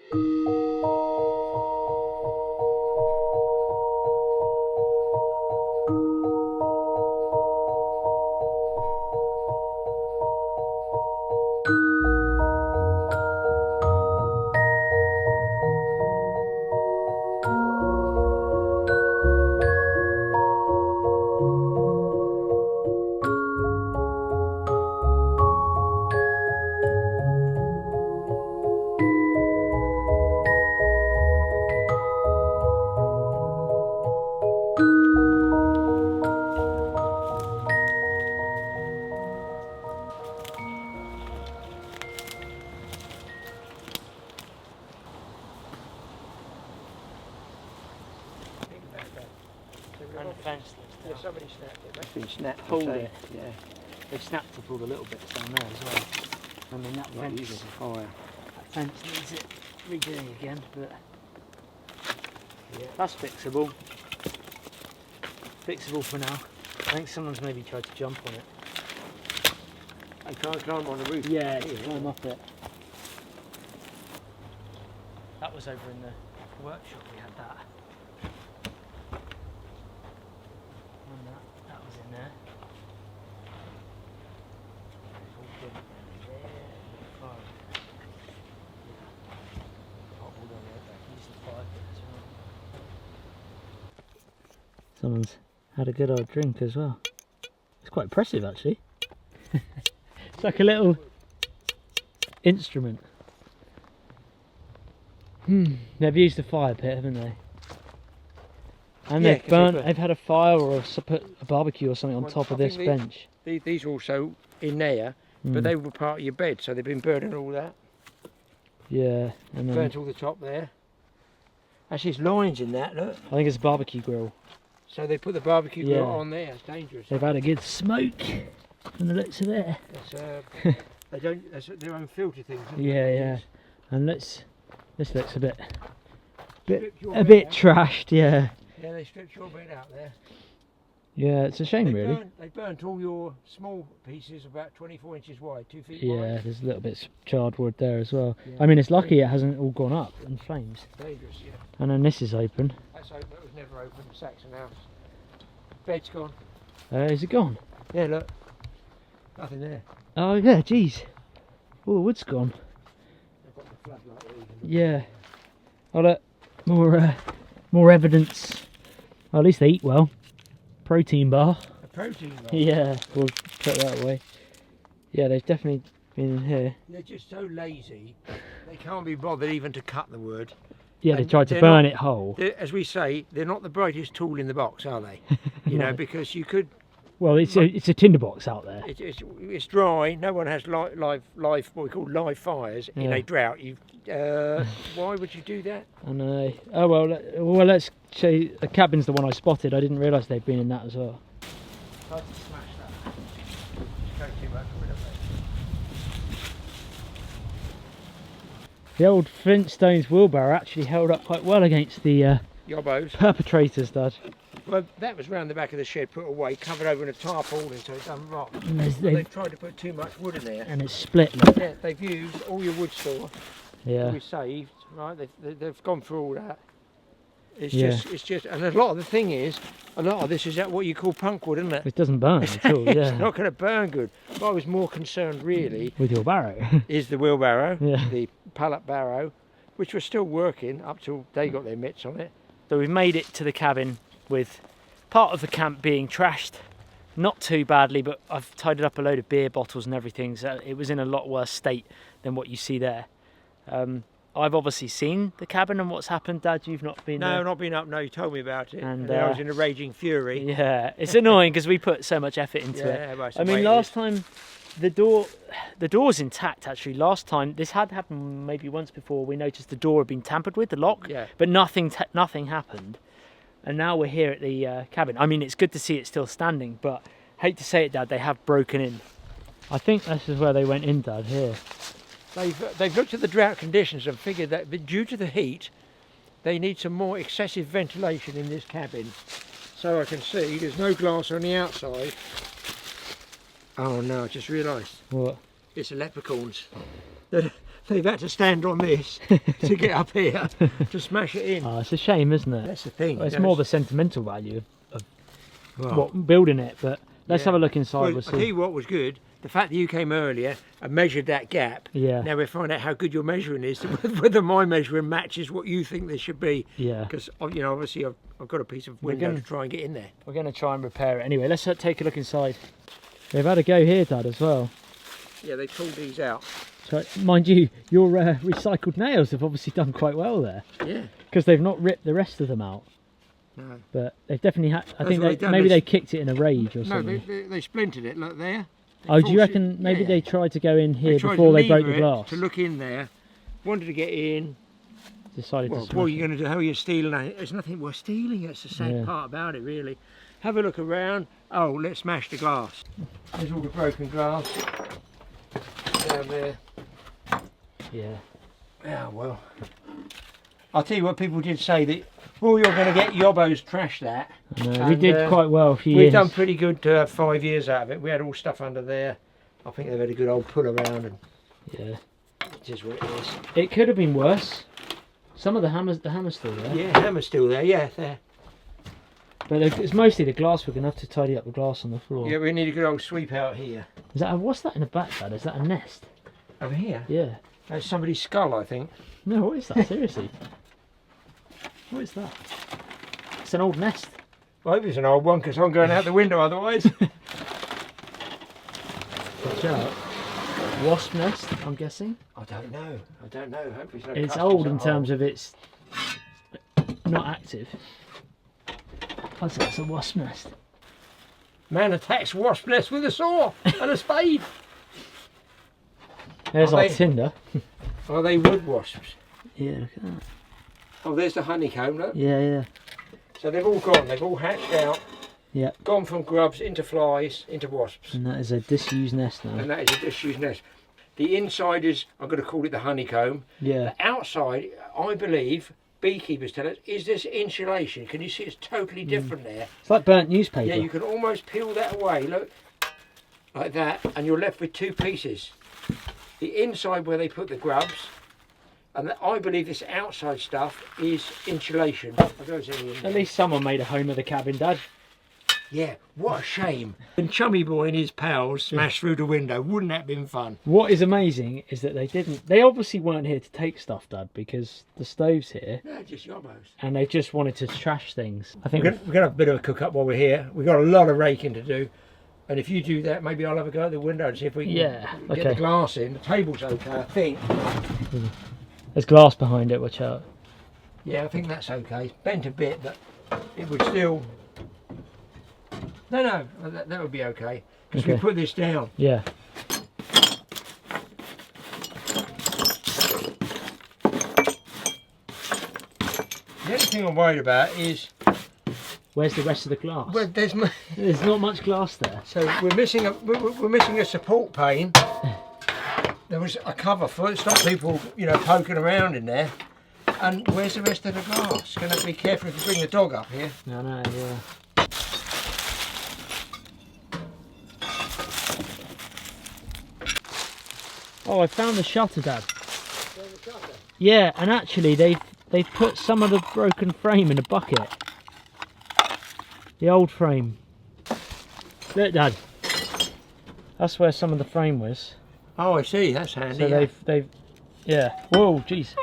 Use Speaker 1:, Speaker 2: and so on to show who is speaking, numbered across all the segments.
Speaker 1: And fence.
Speaker 2: Yeah, somebody snapped it. That's been snapped.
Speaker 1: Pulled it. Yeah. They've snapped up all the little bits down there as well. I mean that fence. That fence needs it redoing again, but yeah, that's fixable. Fixable for now. I think someone's maybe tried to jump on it.
Speaker 2: I can't climb on the roof.
Speaker 1: Yeah, climb up it. That was over in the workshop. We had that. And that was in there. It's all been there. Fire. Yeah. Hot wood on there. Use the fire pit as well. Someone's had a good old drink as well. It's quite impressive actually. It's like a little instrument. They've used a fire pit, haven't they? And
Speaker 2: Yeah,
Speaker 1: they've burnt. They've had a fire or put a barbecue or something on top of this bench.
Speaker 2: These are also in there, but they were part of your bed, so they've been burning all that.
Speaker 1: Yeah, and
Speaker 2: Burnt all the top there. Actually, there's lines in that. Look.
Speaker 1: I think it's a barbecue grill.
Speaker 2: So they put the barbecue grill on there. It's dangerous.
Speaker 1: They've had a good smoke from the looks of it.
Speaker 2: They don't. That's their own filter things.
Speaker 1: Yeah, yeah. And this looks a bit
Speaker 2: bed
Speaker 1: trashed. Yeah.
Speaker 2: Yeah, they stripped your bed out there.
Speaker 1: Yeah, it's a shame really.
Speaker 2: They burnt all your small pieces about 24 inches wide, 2 feet
Speaker 1: Yeah,
Speaker 2: wide.
Speaker 1: there's little bits of charred wood there as well.
Speaker 2: Yeah.
Speaker 1: I mean, it's lucky it hasn't all gone up in flames.
Speaker 2: Dangerous, yeah.
Speaker 1: And then this is open.
Speaker 2: That's open. That was never open. Saxon house. Bed's gone.
Speaker 1: Is it gone?
Speaker 2: Yeah, look. Nothing there.
Speaker 1: Oh yeah, geez. All the wood's gone.
Speaker 2: They've got the floodlight there.
Speaker 1: Yeah. Oh look, more evidence. Oh, at least they eat well. Protein bar.
Speaker 2: A protein bar.
Speaker 1: Yeah, we'll put that away. Yeah, they've definitely been in here.
Speaker 2: They're just so lazy. They can't be bothered even to cut the wood.
Speaker 1: Yeah, they
Speaker 2: And
Speaker 1: tried to
Speaker 2: they're
Speaker 1: burn
Speaker 2: not-
Speaker 1: it whole.
Speaker 2: As we say, they're not the brightest tool in the box, are they? You know, because you could.
Speaker 1: Well, it's a tinderbox out there.
Speaker 2: It's dry. No one has live what we call live fires in a drought. Why would you do that?
Speaker 1: I know. Oh well. Let's show you. The cabin's the one I spotted. I didn't realise they'd been in that as well.
Speaker 2: Tried to smash that. Just go too much rid of it.
Speaker 1: The old Flintstones wheelbarrow actually held up quite well against the
Speaker 2: Yobbos.
Speaker 1: perpetrators, Dad.
Speaker 2: Well, that was round the back of the shed, put away, covered over in a tarpaulin, so it doesn't rot.
Speaker 1: And
Speaker 2: They've tried to put too much wood in there.
Speaker 1: and it's split. Look.
Speaker 2: Yeah, they've used all your wood store.
Speaker 1: Yeah.
Speaker 2: We saved, right? They've gone through all that. It's
Speaker 1: Yeah.
Speaker 2: just, and a lot of the thing is, a lot of this is what you call punk wood, isn't it?
Speaker 1: It doesn't burn at all.
Speaker 2: It's
Speaker 1: Yeah.
Speaker 2: not going to burn good. What I was more concerned really
Speaker 1: With your barrow.
Speaker 2: is the wheelbarrow,
Speaker 1: Yeah.
Speaker 2: the pallet barrow, which was still working up till they got their mitts on it. So we've made it to the cabin with part of the camp being trashed, not too badly, but I've tidied up a load of beer bottles and everything, so it was in a lot worse state than what you see there. I've obviously seen the cabin and what's happened. Dad, you've not been No, not been up. No, you told me about it.
Speaker 1: And,
Speaker 2: I was in a raging fury.
Speaker 1: Yeah, it's annoying because we put so much effort into it.
Speaker 2: Well, it's
Speaker 1: I
Speaker 2: the way
Speaker 1: mean,
Speaker 2: it
Speaker 1: last
Speaker 2: is.
Speaker 1: time the door's intact actually. Last time this had happened maybe once before. We noticed the door had been tampered with, the lock,
Speaker 2: Yeah.
Speaker 1: but nothing happened. And now we're here at the cabin. I mean, it's good to see it still standing, but hate to say it, Dad, they have broken in. I think this is where they went in, Dad. Here.
Speaker 2: They've looked at the drought conditions and figured that due to the heat, they need some more excessive ventilation in this cabin. So I can see there's no glass on the outside. Oh no, I just realised.
Speaker 1: What?
Speaker 2: It's the leprechauns. The
Speaker 3: they've had to stand on this to get up here to smash it in.
Speaker 2: Oh, it's a shame, isn't it?
Speaker 3: That's the thing.
Speaker 2: Well, it's more the sentimental value of
Speaker 3: Well,
Speaker 2: what building it, but let's
Speaker 3: yeah.
Speaker 2: have a look inside.
Speaker 3: Well,
Speaker 2: We'll
Speaker 3: I'll tell
Speaker 2: see.
Speaker 3: you what was good. The fact that you came earlier and measured that gap.
Speaker 2: Yeah.
Speaker 3: Now we're finding out how good your measuring is, whether my measuring matches what you think there should be.
Speaker 2: Yeah.
Speaker 3: Because you know, obviously, I've got a piece of window to try and get in there.
Speaker 2: We're going to try and repair it. Anyway, let's take a look inside. They've had a go here, Dad, as well.
Speaker 3: Yeah, they pulled these out.
Speaker 2: So, mind you, your recycled nails have obviously done quite well there.
Speaker 3: Yeah.
Speaker 2: Because they've not ripped the rest of them out.
Speaker 3: No.
Speaker 2: But they've definitely had. I
Speaker 3: That's
Speaker 2: think
Speaker 3: what they've done,
Speaker 2: maybe
Speaker 3: they-
Speaker 2: they kicked it in a rage or
Speaker 3: No,
Speaker 2: something.
Speaker 3: they splintered it. Look there. They
Speaker 2: Oh, do you
Speaker 3: forced
Speaker 2: reckon
Speaker 3: it-
Speaker 2: maybe
Speaker 3: yeah.
Speaker 2: they tried to go in here
Speaker 3: tried
Speaker 2: before
Speaker 3: to
Speaker 2: they broke
Speaker 3: lever
Speaker 2: the
Speaker 3: it
Speaker 2: glass?
Speaker 3: to look in there, wanted to get in.
Speaker 2: Decided
Speaker 3: Well,
Speaker 2: to
Speaker 3: what
Speaker 2: smash
Speaker 3: are you
Speaker 2: it.
Speaker 3: going to do? How are you stealing it? There's nothing worth stealing. That's the sad
Speaker 2: Yeah.
Speaker 3: part about it, really. Have a look around. Oh, let's smash the glass. There's all the broken glass down there.
Speaker 2: Yeah.
Speaker 3: Yeah, well. I'll tell you what, people did say that, well, you're going to get Yobbo's trash that.
Speaker 2: No, we
Speaker 3: And,
Speaker 2: did quite well a few
Speaker 3: We've
Speaker 2: years.
Speaker 3: done pretty good to have 5 years out of it. We had all stuff under there. I think they've had a good old pull around, and
Speaker 2: Yeah.
Speaker 3: it is what it is.
Speaker 2: It could have been worse. Some of the hammer's still there.
Speaker 3: Yeah, hammer's still there. Yeah, there.
Speaker 2: But it's mostly the glass. We're going to have to tidy up the glass on the floor.
Speaker 3: Yeah, we need a good old sweep out here.
Speaker 2: Is that what's that in the back, Dad? Is that a nest?
Speaker 3: Over here?
Speaker 2: Yeah.
Speaker 3: That's somebody's skull, I think.
Speaker 2: No, what is that? Seriously? What is that? It's an old nest.
Speaker 3: I hope it's an old one, because I'm going out the window otherwise.
Speaker 2: Watch out. Wasp nest, I'm guessing.
Speaker 3: I don't know. I don't know. Hopefully it's, no
Speaker 2: It's
Speaker 3: customs
Speaker 2: old in
Speaker 3: at
Speaker 2: terms
Speaker 3: all.
Speaker 2: of it's not active. I'd say it's a wasp nest.
Speaker 3: Man attacks wasp nest with a saw and a spade.
Speaker 2: There's
Speaker 3: Are
Speaker 2: our
Speaker 3: they-
Speaker 2: tinder.
Speaker 3: Are they wood wasps?
Speaker 2: Yeah, look at that.
Speaker 3: Oh, there's the honeycomb, look.
Speaker 2: Yeah, yeah.
Speaker 3: So they've all gone. They've all hatched out.
Speaker 2: Yeah.
Speaker 3: Gone from grubs into flies into wasps.
Speaker 2: And that is a disused nest now.
Speaker 3: And that is a disused nest. The inside is, I'm going to call it the honeycomb.
Speaker 2: Yeah.
Speaker 3: The outside, I believe, beekeepers tell us, is this insulation. Can you see it's totally different there?
Speaker 2: It's like burnt newspaper.
Speaker 3: Yeah, you can almost peel that away, look, like that, and you're left with two pieces. The inside where they put the grubs, and I believe this outside stuff is insulation. I don't know if there's any in
Speaker 2: At
Speaker 3: there.
Speaker 2: least someone made a home of the cabin, Dad.
Speaker 3: Yeah, what a shame. And Chummy Boy and his pals smashed through the window. Wouldn't that have been fun?
Speaker 2: What is amazing is that they obviously weren't here to take stuff, Dad, because the stove's here
Speaker 3: No, just yobbos.
Speaker 2: and they just wanted to trash things. I think
Speaker 3: We're going to have a bit of a cook up while we're here. We've got a lot of raking to do. And if you do that, maybe I'll have a go at the window and see if we can
Speaker 2: Yeah,
Speaker 3: get
Speaker 2: okay.
Speaker 3: the glass in. The table's okay, I think.
Speaker 2: there's glass behind it, watch out.
Speaker 3: Yeah, I think that's okay. It's bent a bit, but it would still... No, that would be okay. Because we
Speaker 2: Okay.
Speaker 3: put this down.
Speaker 2: Yeah.
Speaker 3: The only thing I'm worried about is...
Speaker 2: Where's the rest of the glass?
Speaker 3: Well, there's...
Speaker 2: There's not much glass there.
Speaker 3: So we're missing a support pane. There was a cover for it. Stop people, poking around in there. And where's the rest of the glass? Gonna have to be careful if you bring the dog up here.
Speaker 2: No, yeah. Oh, I found the shutter, Dad. Yeah, and actually they've put some of the broken frame in a bucket. The old frame. Look, Dad. That's where some of the frame was.
Speaker 3: Oh, I see. That's handy.
Speaker 2: So
Speaker 3: yeah.
Speaker 2: they've whoa, jeez.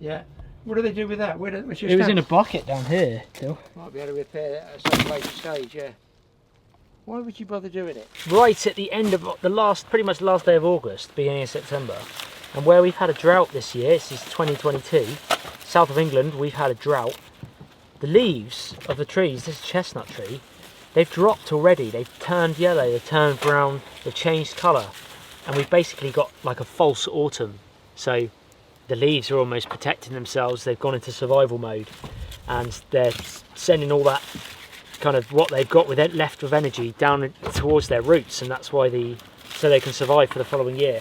Speaker 3: Yeah. What do they do with that?
Speaker 2: It was in a bucket down here, still.
Speaker 3: Might be able to repair that at some later stage. Yeah. Why would you bother doing it?
Speaker 2: Right at the end of pretty much the last day of August, beginning of September, and where we've had a drought this year, this is 2022, south of England, we've had a drought. The leaves of the trees, this chestnut tree, they've dropped already. They've turned yellow, they've turned brown, they've changed colour, and we've basically got like a false autumn. So the leaves are almost protecting themselves. They've gone into survival mode, and they're sending all that kind of what they've got with it left of energy down towards their roots, and that's why so they can survive for the following year.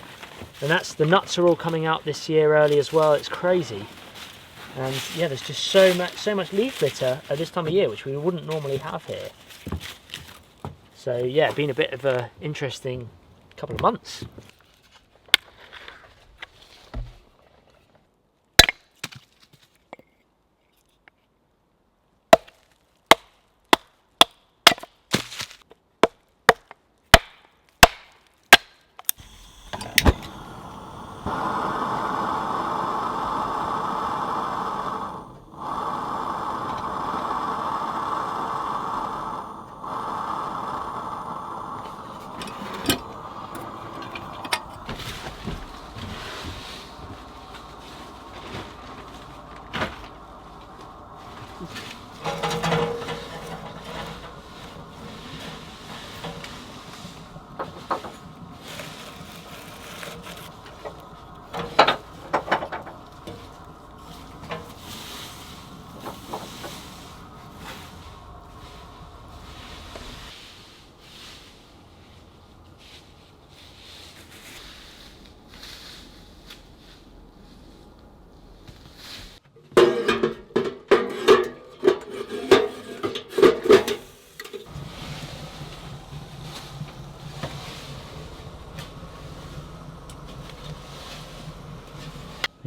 Speaker 2: And the nuts are all coming out this year early as well. It's crazy. And yeah, there's just so much leaf litter at this time of year, which we wouldn't normally have here. So yeah, been a bit of a interesting couple of months.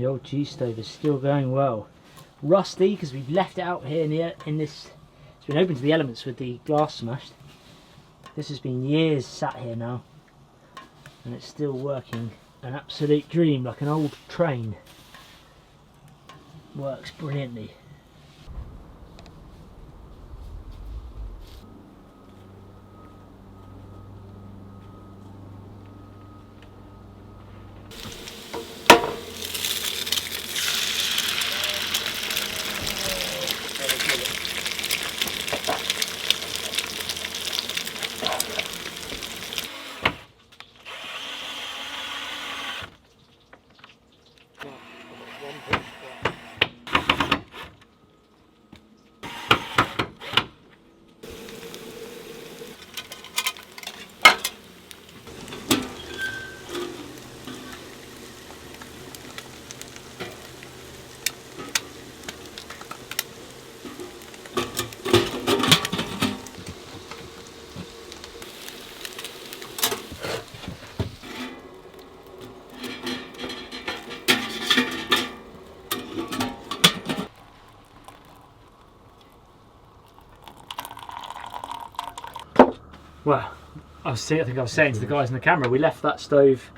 Speaker 2: The old cheese stove is still going well. Rusty because we've left it out here in this. It's been open to the elements with the glass smashed. This has been years sat here now, and it's still working. An absolute dream, like an old train. Works brilliantly. Well, I think I was saying to the guys in the camera, we left that stove,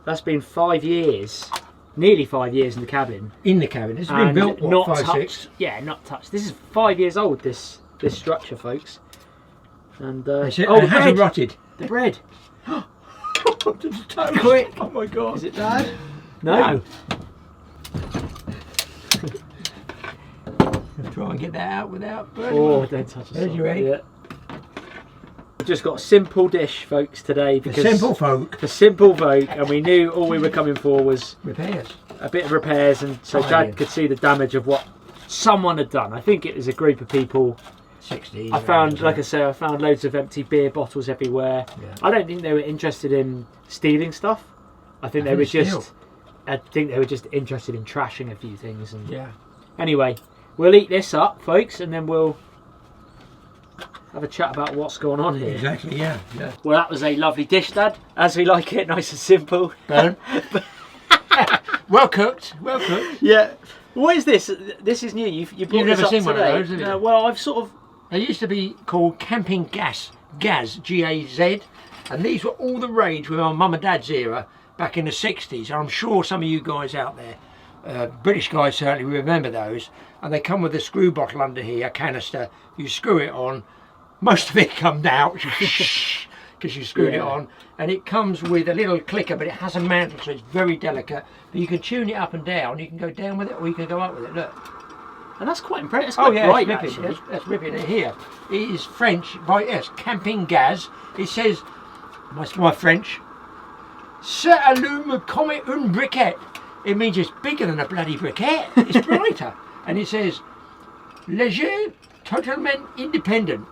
Speaker 2: that's been 5 years, nearly 5 years in the cabin.
Speaker 3: In the cabin, it's been built, what,
Speaker 2: not
Speaker 3: 5,
Speaker 2: touched.
Speaker 3: 6?
Speaker 2: Yeah, not touched. This is 5 years old, this structure, folks. And,
Speaker 3: Oh,
Speaker 2: the
Speaker 3: it hasn't
Speaker 2: bread.
Speaker 3: rotted.
Speaker 2: The bread.
Speaker 3: Quick! Oh my god!
Speaker 2: Is it bad? No.
Speaker 3: Try and get that out without burning.
Speaker 2: Oh, don't touch it.
Speaker 3: There's your egg.
Speaker 2: Yeah. We've just got a simple dish, folks, today.
Speaker 3: For
Speaker 2: Because
Speaker 3: simple folk.
Speaker 2: For simple folk, and we knew all we were coming for was
Speaker 3: Repairs.
Speaker 2: a bit of repairs, and so Dad could see the damage of what someone had done. I think it was a group of people.
Speaker 3: 60.
Speaker 2: I found, like I say, I found loads of empty beer bottles everywhere.
Speaker 3: Yeah.
Speaker 2: I don't think they were interested in stealing stuff. I think they were just interested in trashing a few things. And
Speaker 3: Yeah.
Speaker 2: anyway, we'll eat this up, folks, and then we'll have a chat about what's going on here.
Speaker 3: Exactly, yeah. Yeah.
Speaker 2: Well, that was a lovely dish, Dad, as we like it, nice and simple.
Speaker 3: Burn. Well cooked. Well cooked.
Speaker 2: Yeah. What is this? This is new. You brought
Speaker 3: You've
Speaker 2: this
Speaker 3: never
Speaker 2: up
Speaker 3: seen one of
Speaker 2: today.
Speaker 3: those, have you?
Speaker 2: Well, I've sort of.
Speaker 3: They used to be called camping gas, G-A-Z, and these were all the rage with our mum and dad's era back in the 60s. And I'm sure some of you guys out there, British guys certainly remember those. And they come with a screw bottle under here, a canister. You screw it on. Most of it comes out because you screwed it on. And it comes with a little clicker, but it has a mantle, so it's very delicate. But you can tune it up and down. You can go down with it or you can go up with it. Look.
Speaker 2: And that's quite impressive. That's
Speaker 3: Oh
Speaker 2: quite
Speaker 3: yeah,
Speaker 2: bright,
Speaker 3: it's ripping.
Speaker 2: actually.
Speaker 3: That's ripping it here. It is French, by yes, camping gas. It says, my French, ça allume comme une briquette. It means it's bigger than a bloody briquette. It's brighter. And it says, léger, totalement independent.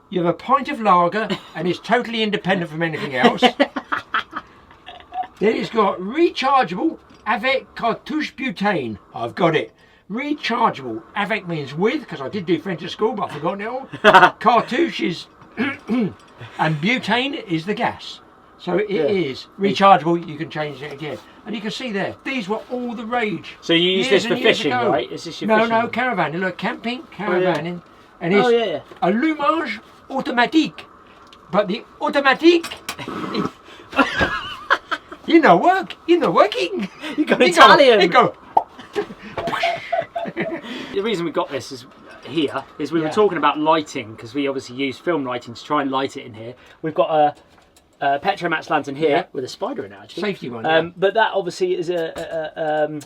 Speaker 3: You have a pint of lager and it's totally independent from anything else. Then it's got rechargeable avec cartouche butane. I've got it. Rechargeable. Avec means with, because I did do French at school, but I've forgotten it all. Cartouche is, and butane is the gas. So it is rechargeable. You can change it again, and you can see there. These were all the rage.
Speaker 2: So you use this for fishing, right? Is this your fishing?
Speaker 3: No, caravanning. Look, camping, caravanning, and it's allumage automatique. But the automatique, you know working.
Speaker 2: You got Italian.
Speaker 3: You go.
Speaker 2: The reason we got this is we were talking about lighting, because we obviously use film lighting to try and light it in here. We've got a Petromax lantern here with a spider in it, actually.
Speaker 3: Safety one.
Speaker 2: But that obviously is a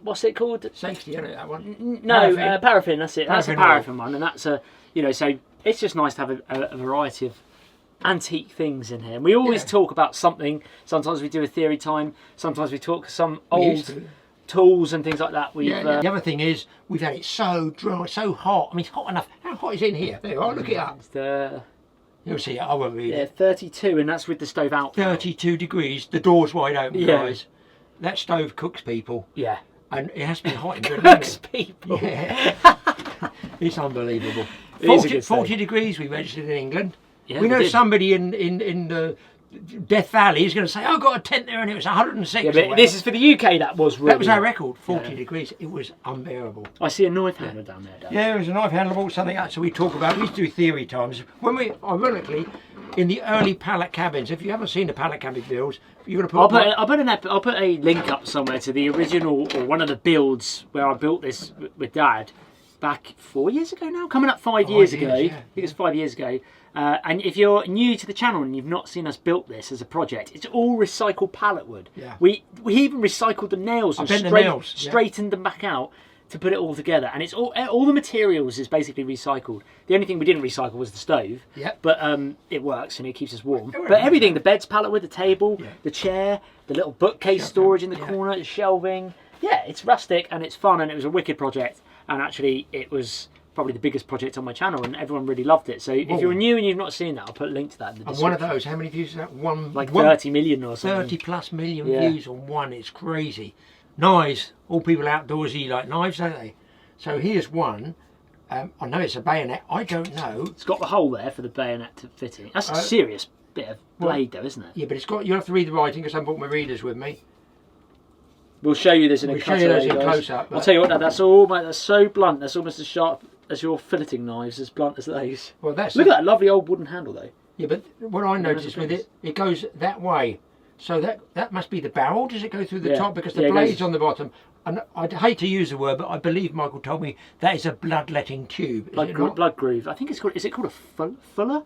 Speaker 2: what's it called?
Speaker 3: Safety, isn't it, that one?
Speaker 2: No, paraffin. That's it. That's a
Speaker 3: Paraffin
Speaker 2: paraffin one, and that's a so it's just nice to have a variety of antique things in here. And we always talk about something. Sometimes we do a theory time. Sometimes we talk some old tools and things like that.
Speaker 3: The other thing is we've had it so dry, so hot. I mean, it's hot enough. How hot is it in here? There you are. Look it up. You'll see it. I won't read it.
Speaker 2: 32, and that's with the stove out.
Speaker 3: 32 degrees. The door's wide open, guys. That stove cooks people.
Speaker 2: Yeah.
Speaker 3: And it has been hot in Britain.
Speaker 2: Cooks people.
Speaker 3: Yeah. It's unbelievable.
Speaker 2: It is a good
Speaker 3: 40 degrees we registered in England.
Speaker 2: Yeah,
Speaker 3: we know
Speaker 2: did.
Speaker 3: somebody in the Death Valley is going to say, "I got a tent there and it was 106."
Speaker 2: Yeah, but this is for the UK. That was really.
Speaker 3: That was our record, 40 degrees. It was unbearable.
Speaker 2: I see a knife handler down there. Dan.
Speaker 3: Yeah, there was a knife handle, bought something else. So we talk about. We used to do theory times when we, ironically, in the early pallet cabins. If you haven't seen the pallet cabin builds, you're going to put.
Speaker 2: I'll put a link up somewhere to the original or one of the builds where I built this with Dad back 4 years ago now, coming up 5 years ago.
Speaker 3: Yeah.
Speaker 2: I think it's 5 years ago. And if you're new to the channel and you've not seen us built this as a project, it's all recycled pallet wood.
Speaker 3: Yeah.
Speaker 2: We even recycled the nails and straightened them back out to put it all together. And it's all the materials is basically recycled. The only thing we didn't recycle was the stove.
Speaker 3: Yeah.
Speaker 2: But it works and it keeps us warm. But everything, the bed's pallet wood, the table, the chair, the little bookcase storage in the corner, the shelving. Yeah, it's rustic and it's fun and it was a wicked project. And actually it was probably the biggest project on my channel and everyone really loved it. So if you're new and you've not seen that, I'll put a link to that in the description.
Speaker 3: And one of those, how many views is that?
Speaker 2: Like 30 million or something.
Speaker 3: 30 plus million views on one. It's crazy. Knives, all people outdoorsy like knives, don't they? So here's one. I know it's a bayonet. I don't know.
Speaker 2: It's got the hole there for the bayonet to fit in. That's a serious bit of blade though, isn't it?
Speaker 3: Yeah, but it's got, you have to read the writing because I haven't brought my readers with me.
Speaker 2: We'll show you this in a
Speaker 3: close up.
Speaker 2: I'll tell you what, that's all, mate, that's so blunt. That's almost as sharp as your filleting knives, as blunt as those.
Speaker 3: Well, that's
Speaker 2: Look at that lovely old wooden handle though.
Speaker 3: Yeah, but what I noticed with it, it goes that way. So that must be the barrel. Does it go through the top? Because the blade's on the bottom. And I'd hate to use the word, but I believe Michael told me that is a bloodletting tube.
Speaker 2: Blood groove. I think it's called. Is it called a fuller?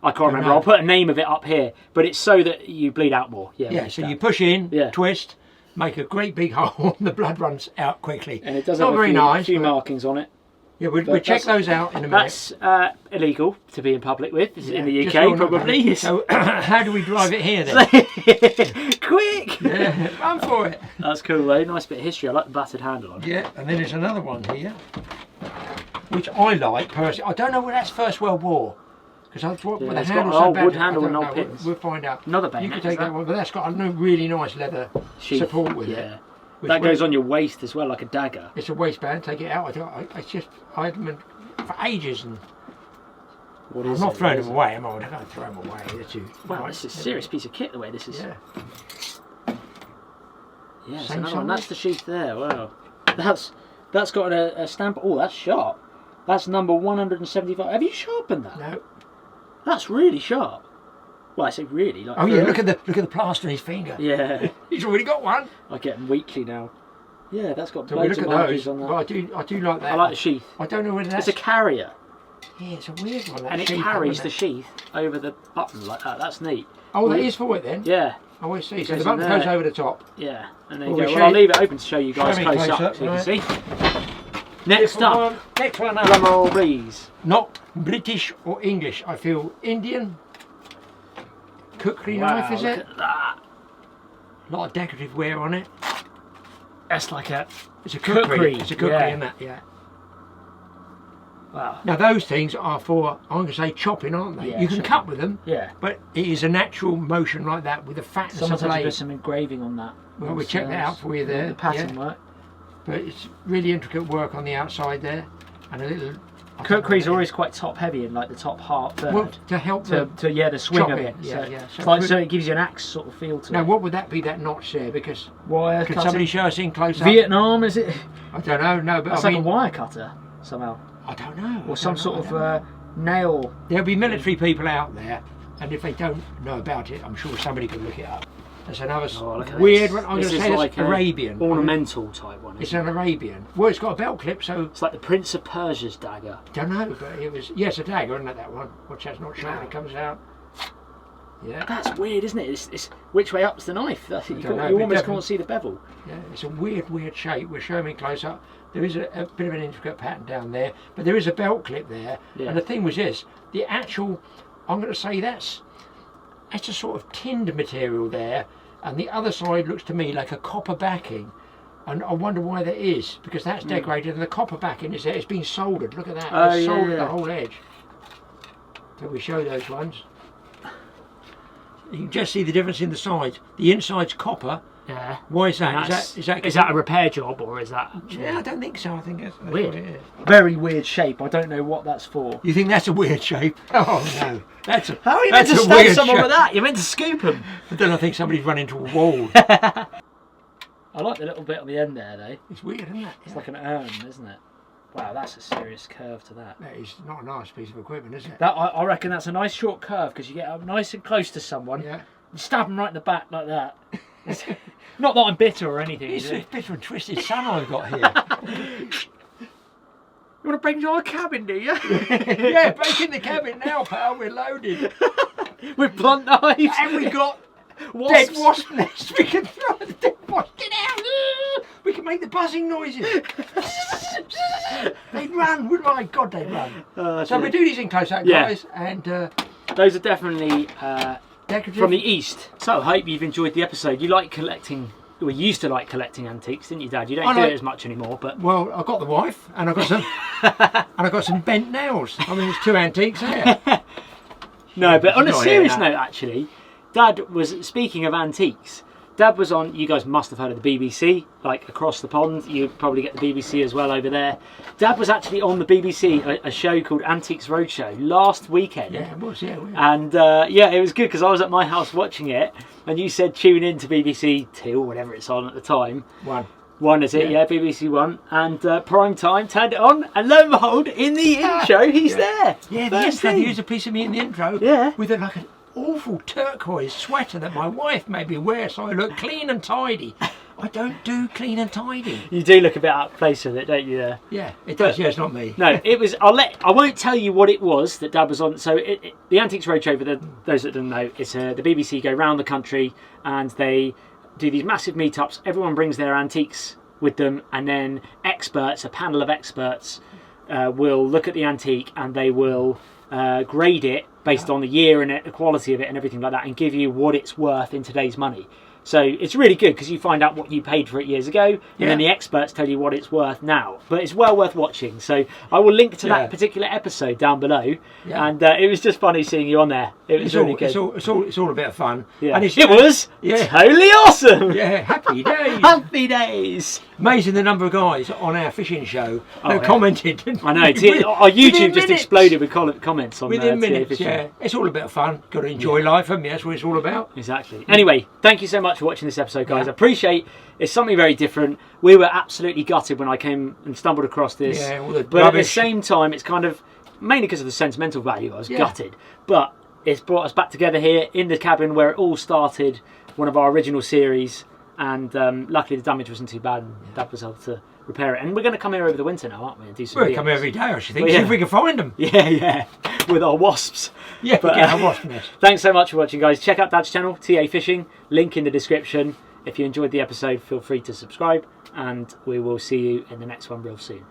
Speaker 2: I can't remember. I'll put a name of it up here. But it's so that you bleed out more.
Speaker 3: Yeah. So you push in, twist, make a great big hole, and the blood runs out quickly.
Speaker 2: And it does
Speaker 3: not
Speaker 2: have
Speaker 3: a
Speaker 2: few markings on it.
Speaker 3: Yeah, we'll check those out in a minute.
Speaker 2: That's illegal to be in public with in the UK, probably.
Speaker 3: So how do we drive it here then?
Speaker 2: Quick!
Speaker 3: Yeah, run for it.
Speaker 2: That's cool though. Nice bit of history. I like the battered handle on it.
Speaker 3: Yeah, and then there's another one here, which I like personally. I don't know whether that's First World War. Because I thought with the handle so bad,
Speaker 2: wood handle and no pins.
Speaker 3: We'll find out.
Speaker 2: Another bayonet.
Speaker 3: You could take that one, but that's got a really nice leather support with it.
Speaker 2: That goes on your waist as well, like a dagger.
Speaker 3: It's a waistband. Take it out. I had them for ages, and I'm not throwing them away. I'm not going to throw them away.
Speaker 2: Wow, this is a serious piece of kit. The way this is. Yeah. It's another one. That's the sheath there. Wow. That's got a stamp. Oh, that's sharp. That's number 175. Have you sharpened that?
Speaker 3: No.
Speaker 2: That's really sharp. Well, I say really. Like
Speaker 3: look at the plaster on his finger.
Speaker 2: Yeah.
Speaker 3: He's already got one.
Speaker 2: I get them weekly now. Yeah, that's got
Speaker 3: So
Speaker 2: loads of markings on that.
Speaker 3: But I do like that.
Speaker 2: I like the sheath.
Speaker 3: I don't know whether that's...
Speaker 2: It's a carrier.
Speaker 3: Yeah, it's a weird one.
Speaker 2: And it carries the sheath over the button like that. That's neat.
Speaker 3: Oh, that is for it then?
Speaker 2: Yeah.
Speaker 3: Oh, I see. So the button goes over the top.
Speaker 2: Yeah. And there you go. Well, I'll leave it open to show you guys close up so you can see. Next up.
Speaker 3: Next one.
Speaker 2: Drumroll please.
Speaker 3: Not British or English. I feel Indian. Cookery knife, is it?
Speaker 2: Look at that.
Speaker 3: A lot of decorative wear on it.
Speaker 2: That's like a...
Speaker 3: It's a cookery. It's a cookery in that, yeah.
Speaker 2: Wow.
Speaker 3: Now those things are for, I'm going to say, chopping, aren't they?
Speaker 2: Yeah,
Speaker 3: you can cut with them.
Speaker 2: Yeah.
Speaker 3: But it is a natural motion like that with the fatness of blade.
Speaker 2: Someone's had to do some engraving on that.
Speaker 3: Well, we checked that out for you there.
Speaker 2: The pattern work.
Speaker 3: But it's really intricate work on the outside there, and a little.
Speaker 2: Cookery's always quite top heavy in like the top half third.
Speaker 3: Well, to help
Speaker 2: the swing of it. So it gives you an axe sort of feel to it.
Speaker 3: Now, what would that be? That notch there? Because
Speaker 2: wire
Speaker 3: could
Speaker 2: cutting?
Speaker 3: somebody show us in close up?
Speaker 2: Vietnam, is it?
Speaker 3: I don't know. No, but
Speaker 2: it's like a wire cutter somehow.
Speaker 3: I don't know.
Speaker 2: Or some sort of nail.
Speaker 3: There'll be military people out there, and if they don't know about it, I'm sure somebody can look it up. That's another weird one. I'm going to say it's Arabian.
Speaker 2: Ornamental type one.
Speaker 3: It's an Arabian. Well, it's got a belt clip, so...
Speaker 2: It's like the Prince of Persia's dagger.
Speaker 3: Don't know, but it was... Yes, a dagger, isn't it, that one? Which that's not shown, it comes out. Yeah.
Speaker 2: That's weird, isn't it? It's which way up's the knife? You almost can't see the bevel.
Speaker 3: Yeah, it's a weird shape. We're showing it close up. There is a bit of an intricate pattern down there, but there is a belt clip there. Yeah. And the thing was this, the actual... I'm going to say that's a sort of tinned material there, and the other side looks to me like a copper backing, and I wonder why that is, because that's decorated and the copper backing is there. It's been soldered. Look at that. It's soldered the whole edge. So we show those ones. You can just see the difference in the sides. The inside's copper
Speaker 1: Yeah.
Speaker 3: Why is that?
Speaker 1: And
Speaker 3: Is
Speaker 1: that a repair job or is that actually...
Speaker 3: Yeah, I don't think so. I think that's
Speaker 1: Weird.
Speaker 3: what it is.
Speaker 2: Very weird shape. I don't know what that's for.
Speaker 3: You think that's a weird shape? Oh no, that's a
Speaker 2: How are you meant
Speaker 3: that's
Speaker 2: to
Speaker 3: a
Speaker 2: stab
Speaker 3: weird
Speaker 2: someone
Speaker 3: shape.
Speaker 2: with that? You're meant to scoop them.
Speaker 3: But then I think somebody's run into a wall.
Speaker 2: I like the little bit on the end there, though.
Speaker 3: It's weird, isn't it?
Speaker 2: It's like an urn, isn't it? Wow, that's a serious curve to that.
Speaker 3: That is not a nice piece of equipment, is it?
Speaker 2: That I reckon that's a nice short curve because you get up nice and close to someone.
Speaker 3: Yeah.
Speaker 2: You stab them right in the back like that. Not that I'm bitter or anything.
Speaker 3: It's
Speaker 2: Is
Speaker 3: a
Speaker 2: it?
Speaker 3: bit of a twisted son I've got here.
Speaker 2: You want to break into our cabin, do you?
Speaker 3: Yeah, break in the cabin now, pal. We're loaded.
Speaker 2: With blunt knives.
Speaker 3: And we got
Speaker 2: Wasps.
Speaker 3: dead wasp nests. We can throw the dead wasp. Get out! We can make the buzzing noises. They run. My God, they run. So we do these in close-up,
Speaker 2: Yeah.
Speaker 3: guys, and
Speaker 2: Those are definitely
Speaker 3: decorative.
Speaker 2: from the east. So I hope you've enjoyed the episode. You like collecting. Well, you used to like collecting antiques, didn't you, Dad? You don't do it as much anymore, but
Speaker 3: Well, I got the wife, and I got some, and I got some bent nails. I mean, it's two antiques there.
Speaker 2: no. But on a
Speaker 3: Not
Speaker 2: serious
Speaker 3: hearing
Speaker 2: note, actually, Dad was speaking of antiques. Dad was on. You guys must have heard of the BBC, like across the pond. You probably get the BBC as well over there. Dad was actually on the BBC, a show called Antiques Roadshow last weekend.
Speaker 3: Yeah, it was. Yeah,
Speaker 2: And yeah, it was good because I was at my house watching it, and you said tune in to BBC 2 or whatever it's on at the time. One is it? Yeah, BBC One. And prime time, turned it on, and lo and behold, in the intro, he's there.
Speaker 3: Yeah,
Speaker 2: First
Speaker 3: they
Speaker 2: thing.
Speaker 3: used a piece of me in the intro.
Speaker 2: Yeah.
Speaker 3: With like an awful turquoise sweater that my wife made me wear, so I look clean and tidy. I don't do clean and tidy.
Speaker 2: You do look a bit out of place with it, don't you?
Speaker 3: Yeah, it does. Yeah, it's not me.
Speaker 2: No, it was. I won't tell you what it was that Dad was on. So the Antiques Roadshow, for those that don't know, it's the BBC go round the country and they do these massive meetups. Everyone brings their antiques with them, and then experts, a panel of experts, will look at the antique and they will grade it based on the year and the quality of it and everything like that, and give you what it's worth in today's money. So it's really good because you find out what you paid for it years ago, and then the experts tell you what it's worth now. But it's well worth watching. So I will link to that particular episode down below. Yeah. And it was just funny seeing you on there. It was really good.
Speaker 3: It's all a bit of fun.
Speaker 2: Yeah.
Speaker 3: And
Speaker 2: it was totally awesome.
Speaker 3: Yeah, happy days.
Speaker 2: Happy days.
Speaker 3: Amazing the number of guys on our fishing show who commented.
Speaker 2: I know. Our YouTube just exploded with comments on
Speaker 3: within minutes.
Speaker 2: fishing.
Speaker 3: Yeah, it's all a bit of fun. Got to enjoy life, haven't you? That's what it's all about.
Speaker 2: Exactly. Anyway, thank you so much for watching this episode, guys. I appreciate it's something very different. We were absolutely gutted when I came and stumbled across this.
Speaker 3: Yeah, all the
Speaker 2: but
Speaker 3: rubbish.
Speaker 2: At the same time, it's kind of mainly because of the sentimental value. I was gutted, but it's brought us back together here in the cabin where it all started. One of our original series, and luckily the damage wasn't too bad, and Dad was able to repair it. And we're going to come here over the winter now, aren't we? And do some
Speaker 3: We'll come every day, I should think. See if we can find them.
Speaker 2: Yeah, with our wasps.
Speaker 3: Yeah,
Speaker 2: but,
Speaker 3: get our wasp nest.
Speaker 2: Thanks so much for watching, guys. Check out Dad's channel, TA Fishing, link in the description. If you enjoyed the episode, feel free to subscribe, and we will see you in the next one real soon.